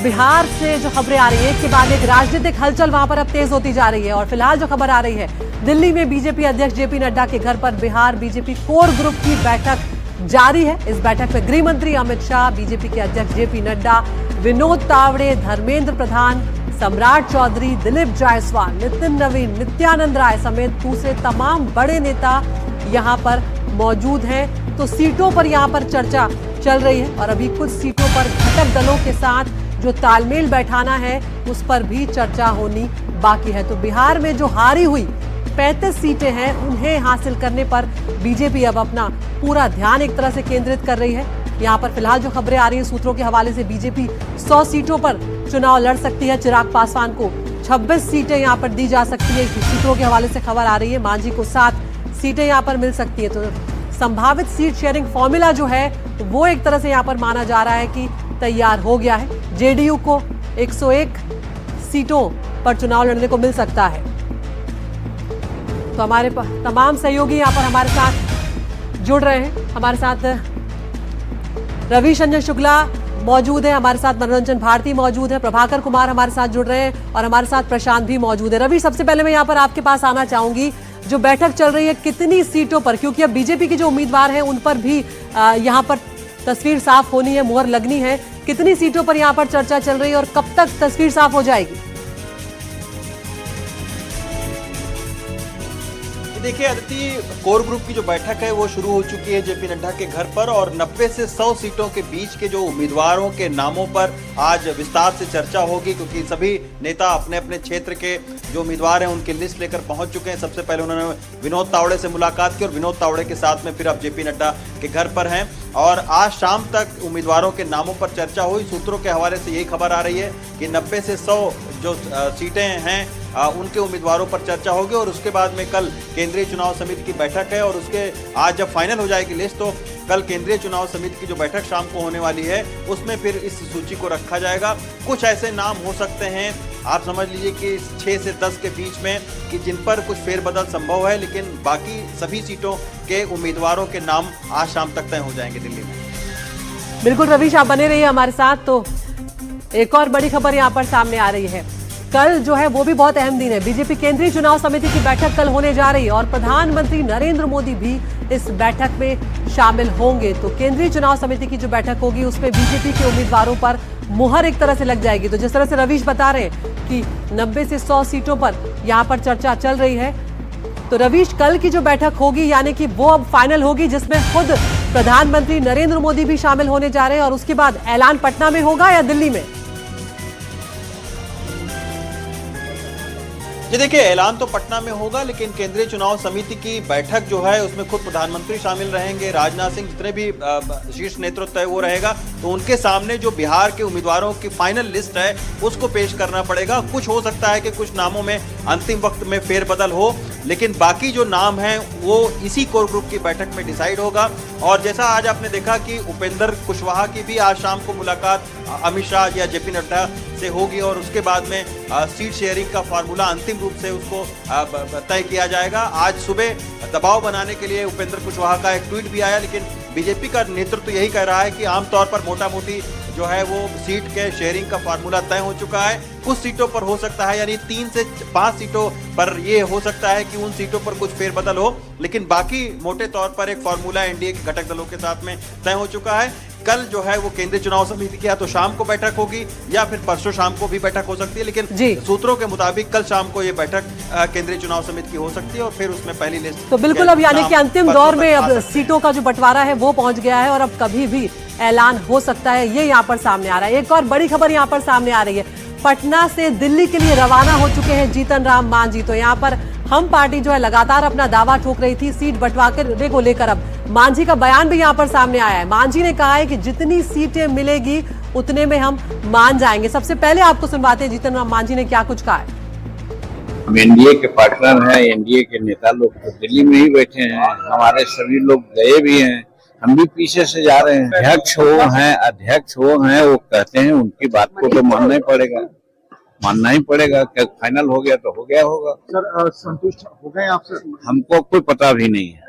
बिहार से जो खबरें आ रही है, एक के बाद एक राजनीतिक हलचल वहां पर अब तेज होती जा रही है। और फिलहाल जो खबर आ रही है, दिल्ली में बीजेपी अध्यक्ष जेपी नड्डा के घर पर बिहार बीजेपी कोर ग्रुप की बैठक जारी है। इस बैठक में गृह मंत्री अमित शाह, बीजेपी के अध्यक्ष जेपी नड्डा, विनोद तावड़े, धर्मेंद्र प्रधान, सम्राट चौधरी, दिलीप जायसवाल, नितिन नवीन, नित्यानंद राय समेत दूसरे तमाम बड़े नेता यहां पर मौजूद हैं। तो सीटों पर यहां पर चर्चा चल रही है और अभी कुछ सीटों पर घटक दलों के साथ जो तालमेल बैठाना है उस पर भी चर्चा होनी बाकी है। तो बिहार में जो हारी हुई 35 सीटें हैं, उन्हें हासिल करने पर बीजेपी अब अपना पूरा ध्यान एक तरह से केंद्रित कर रही है। यहाँ पर फिलहाल जो खबरें आ रही हैं सूत्रों के हवाले से, बीजेपी 100 सीटों पर चुनाव लड़ सकती है। चिराग पासवान को 26 सीटें यहाँ पर दी जा सकती है। सूत्रों के हवाले से खबर आ रही है, मांझी को 7 सीटें यहाँ पर मिल सकती है। तो संभावित सीट शेयरिंग फॉर्मूला जो है वो एक तरह से यहाँ पर माना जा रहा है कि तैयार हो गया है। जेडीयू को 101 सीटों पर चुनाव लड़ने को मिल सकता है। तो हमारे तमाम सहयोगी यहाँ पर हमारे साथ जुड़ रहे हैं। हमारे साथ रविश रंजन शुक्ला मौजूद है, हमारे साथ मनोरंजन भारती मौजूद है, प्रभाकर कुमार हमारे साथ जुड़ रहे हैं और हमारे साथ प्रशांत भी मौजूद है। रवि, सबसे पहले मैं यहाँ पर आपके पास आना चाहूंगी, जो बैठक चल रही है कितनी सीटों पर, क्योंकि अब बीजेपी के जो उम्मीदवार हैं उन पर भी यहाँ पर तस्वीर साफ होनी है, मुहर लगनी है। कितनी सीटों पर यहाँ पर चर्चा चल रही है और कब तक तस्वीर साफ हो जाएगी? देखिए अदिति, कोर ग्रुप की जो बैठक है वो शुरू हो चुकी है जेपी नड्डा के घर पर और 90 से 100 सीटों के बीच के जो उम्मीदवारों के नामों पर आज विस्तार से चर्चा होगी, क्योंकि सभी नेता अपने अपने क्षेत्र के जो उम्मीदवार हैं उनकी लिस्ट लेकर पहुंच चुके हैं। सबसे पहले उन्होंने विनोद तावड़े से मुलाकात की और विनोद तावड़े के साथ में फिर अब जेपी नड्डा के घर पर हैं और आज शाम तक उम्मीदवारों के नामों पर चर्चा हुई। सूत्रों के हवाले से यही खबर आ रही है कि 90 से 100 जो सीटें हैं उनके उम्मीदवारों पर चर्चा होगी और उसके बाद में कल केंद्रीय चुनाव समिति की बैठक है और उसके आज जब फाइनल हो जाएगी लिस्ट तो कल केंद्रीय चुनाव समिति की जो बैठक शाम को होने वाली है उसमें फिर इस सूची को रखा जाएगा। कुछ ऐसे नाम हो सकते हैं, आप समझ लीजिए कि 6 से 10 के बीच में, कि जिन पर कुछ फेरबदल संभव है, लेकिन बाकी सभी सीटों के उम्मीदवारों के नाम आज शाम तक तय हो जाएंगे दिल्ली में। बिल्कुल रवीश, आप बने रहिए हमारे साथ। तो एक और बड़ी खबर यहाँ पर सामने आ रही है, कल जो है वो भी बहुत अहम दिन है। बीजेपी केंद्रीय चुनाव समिति की बैठक कल होने जा रही है और प्रधानमंत्री नरेंद्र मोदी भी इस बैठक में शामिल होंगे। तो केंद्रीय चुनाव समिति की जो बैठक होगी उसमें बीजेपी के उम्मीदवारों पर मुहर एक तरह से लग जाएगी। तो जिस तरह से रवीश बता रहे हैं कि 90 से 100 सीटों पर यहाँ पर चर्चा चल रही है, तो रवीश कल की जो बैठक होगी यानी कि वो अब फाइनल होगी, जिसमें खुद प्रधानमंत्री नरेंद्र मोदी भी शामिल होने जा रहे हैं और उसके बाद ऐलान पटना में होगा या दिल्ली में? जी देखिए, ऐलान तो पटना में होगा, लेकिन केंद्रीय चुनाव समिति की बैठक जो है उसमें खुद प्रधानमंत्री शामिल रहेंगे, राजनाथ सिंह, जितने भी शीर्ष नेतृत्व है वो रहेगा। तो उनके सामने जो बिहार के उम्मीदवारों की फाइनल लिस्ट है उसको पेश करना पड़ेगा। कुछ हो सकता है कि कुछ नामों में अंतिम वक्त में फेरबदल हो, लेकिन बाकी जो नाम हैं वो इसी कोर ग्रुप की बैठक में डिसाइड होगा। और जैसा आज आपने देखा कि उपेंद्र कुशवाहा की भी आज शाम को मुलाकात अमित शाह या जेपी नड्डा से होगी और उसके बाद में सीट शेयरिंग का फार्मूला अंतिम रूप से उसको तय किया जाएगा। आज सुबह दबाव बनाने के लिए उपेंद्र कुशवाहा का एक ट्वीट भी आया, लेकिन बीजेपी का नेतृत्व यही कह रहा है कि आमतौर पर मोटा मोटी जो है वो सीट के शेयरिंग का फार्मूला तय हो चुका है। कुछ सीटों पर हो सकता है, यानी 3 से 5 सीटों पर ये हो सकता है कि उन सीटों पर कुछ फेरबदल हो, लेकिन बाकी मोटे तौर पर एक फार्मूला एनडीए के घटक दलों के साथ में तय हो चुका है। कल जो है वो केंद्रीय चुनाव समिति की या तो शाम को बैठक होगी या फिर परसों शाम को भी बैठक हो सकती है, लेकिन सूत्रों के मुताबिक कल शाम को ये बैठक केंद्रीय चुनाव समिति की हो सकती है और फिर उसमें पहली लिस्ट। तो बिल्कुल अब यानी कि अंतिम दौर में अब सीटों का जो बंटवारा है वो पहुंच गया है और अब कभी भी ऐलान हो सकता है, ये यहाँ पर सामने आ रहा है। एक और बड़ी खबर यहाँ पर सामने आ रही है, पटना से दिल्ली के लिए रवाना हो चुके हैं जीतन राम मांझी। तो यहाँ पर हम पार्टी जो है लगातार अपना दावा ठोक रही थी सीट बंटवारे को लेकर, अब मांझी का बयान भी यहाँ पर सामने आया है। मांझी ने कहा है कि जितनी सीटें मिलेगी उतने में हम मान जाएंगे। सबसे पहले आपको सुनवाते हैं जीतन राम मांझी ने क्या कुछ कहा है। हम एनडीए के पार्टनर हैं, एनडीए के नेता लोग तो दिल्ली में ही बैठे हैं, हमारे सभी लोग गए भी हैं, हम भी पीछे से जा रहे हैं। अध्यक्ष वो हैं, वो कहते हैं, उनकी बात को तो मानना ही पड़ेगा। क्या फाइनल हो गया तो हो गया होगा। सर संतुष्ट हो गए आपसे? हमको कोई पता भी नहीं है।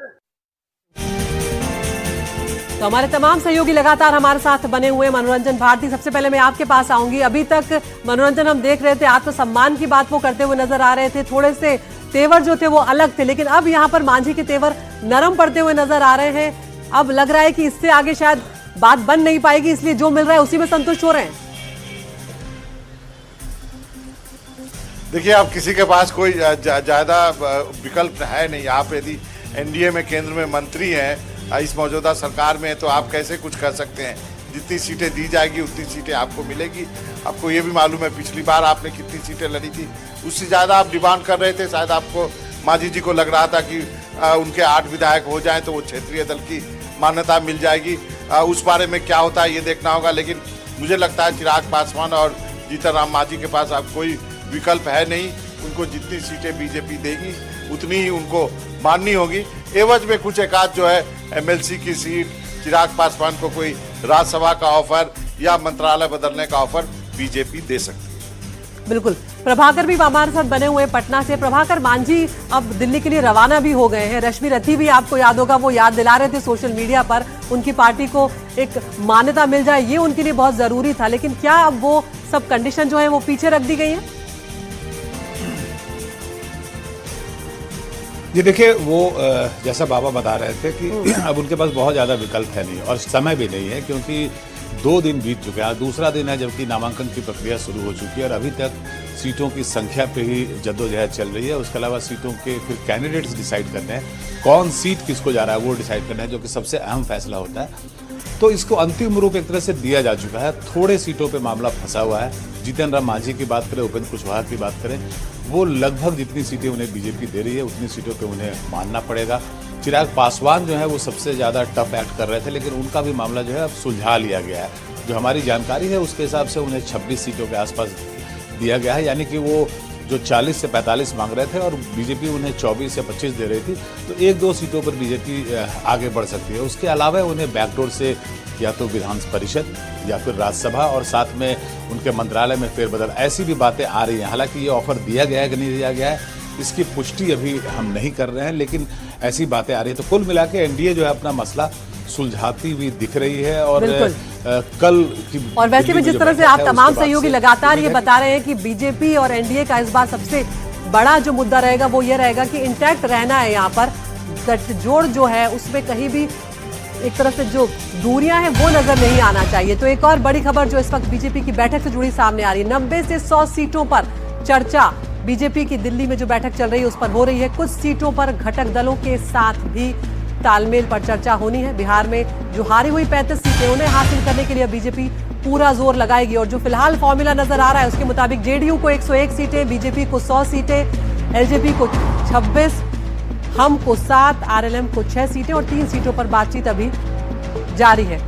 तो हमारे तमाम सहयोगी लगातार हमारे साथ बने हुए हैं। मनोरंजन भारती, सबसे पहले मैं आपके पास आऊंगी। अभी तक मनोरंजन हम देख रहे थे, आत्मसम्मान की बात वो करते हुए नजर आ रहे थे, थोड़े से तेवर जो थे वो अलग थे, लेकिन अब यहाँ पर मांझी के तेवर नरम पड़ते हुए नजर आ रहे हैं। अब लग रहा है कि इससे आगे शायद बात बन नहीं पाएगी, इसलिए जो मिल रहा है उसी में संतुष्ट हो रहे हैं। देखिए, अब किसी के पास कोई ज्यादा विकल्प है नहीं। आप यदि एनडीए में केंद्र में मंत्री हैं, इस मौजूदा सरकार में, तो आप कैसे कुछ कर सकते हैं। जितनी सीटें दी जाएगी उतनी सीटें आपको मिलेगी। आपको ये भी मालूम है पिछली बार आपने कितनी सीटें लड़ी थी, उससे ज़्यादा आप डिमांड कर रहे थे। शायद आपको मांझी जी को लग रहा था कि उनके 8 विधायक हो जाएं तो वो क्षेत्रीय दल की मान्यता मिल जाएगी। उस बारे में क्या होता है ये देखना होगा, लेकिन मुझे लगता है चिराग पासवान और जीतन राम मांझी के पास अब कोई विकल्प है नहीं। उनको जितनी सीटें बीजेपी देगी उतनी ही उनको माननी होगी। एवज में कुछ एक आध जो है एमएलसी की सीट, चिराग पासवान को कोई राज्यसभा का ऑफर या मंत्रालय बदलने का ऑफर बीजेपी दे सकती है। बिल्कुल, प्रभाकर भी हमारे साथ बने हुए पटना से। प्रभाकर, मांझी अब दिल्ली के लिए रवाना भी हो गए हैं। रश्मि रथी भी आपको याद होगा, वो याद दिला रहे थे सोशल मीडिया पर, उनकी पार्टी को एक मान्यता मिल जाए ये उनके लिए बहुत जरूरी था। लेकिन क्या अब वो सब कंडीशन जो है वो पीछे रख दी गई है? ये देखिए, वो जैसा बाबा बता रहे थे कि अब उनके पास बहुत ज़्यादा विकल्प है नहीं और समय भी नहीं है, क्योंकि 2 दिन बीत चुके हैं। दूसरा दिन है जबकि नामांकन की प्रक्रिया शुरू हो चुकी है और अभी तक सीटों की संख्या पे ही जद्दोजहद चल रही है। उसके अलावा सीटों के फिर कैंडिडेट्स डिसाइड करने हैं, कौन सीट किसको जा रहा है वो डिसाइड करना है, जो कि सबसे अहम फैसला होता है। तो इसको अंतिम रूप एक तरह से दिया जा चुका है। थोड़े सीटों पे मामला फंसा हुआ है। जीतन राम मांझी की बात करें, उपेंद्र कुशवाहा की बात करें, वो लगभग जितनी सीटें उन्हें बीजेपी दे रही है उतनी सीटों पे उन्हें मानना पड़ेगा। चिराग पासवान जो है वो सबसे ज़्यादा टफ एक्ट कर रहे थे, लेकिन उनका भी मामला जो है अब सुलझा लिया गया है। जो हमारी जानकारी है उसके हिसाब से उन्हें 26 सीटों के आसपास दिया गया है, यानी कि वो जो 40 से 45 मांग रहे थे और बीजेपी उन्हें 24 से 25 दे रही थी, तो 1-2 सीटों पर बीजेपी आगे बढ़ सकती है। उसके अलावा उन्हें बैकडोर से या तो विधान परिषद या फिर राज्यसभा और साथ में उनके मंत्रालय में फेरबदल, ऐसी भी बातें आ रही हैं। हालांकि ये ऑफर दिया गया है कि नहीं दिया गया है इसकी पुष्टि अभी हम नहीं कर रहे हैं, लेकिन ऐसी बातें आ रही है। तो कुल मिला के एनडीए जो है अपना मसला सुलझाती हुई दिख रही है। और कल की, और वैसे भी जिस तरह से आप तमाम सहयोगी लगातार ये बता रहे हैं कि बीजेपी और एनडीए का इस बार सबसे बड़ा जो मुद्दा रहेगा वो ये रहेगा कि इंटैक्ट रहना है। यहाँ पर गठजोड़ जो है उसमें कहीं भी एक तरह से जो दूरियां हैं वो नजर नहीं आना चाहिए। तो एक और बड़ी खबर जो इस वक्त बीजेपी की बैठक से जुड़ी सामने आ रही है, 90 से 100 सीटों पर चर्चा बीजेपी की दिल्ली में जो बैठक चल रही है उस पर हो रही है। कुछ सीटों पर घटक दलों के साथ भी तालमेल पर चर्चा होनी है। बिहार में जो हारी हुई 35 सीटें उन्हें हासिल करने के लिए बीजेपी पूरा जोर लगाएगी। और जो फिलहाल फॉर्मूला नजर आ रहा है उसके मुताबिक जेडीयू को 101 सीटें, बीजेपी को 100 सीटें, एलजेपी को 26, हम को 7, आरएलएम को 6 सीटें और 3 सीटों पर बातचीत अभी जारी है।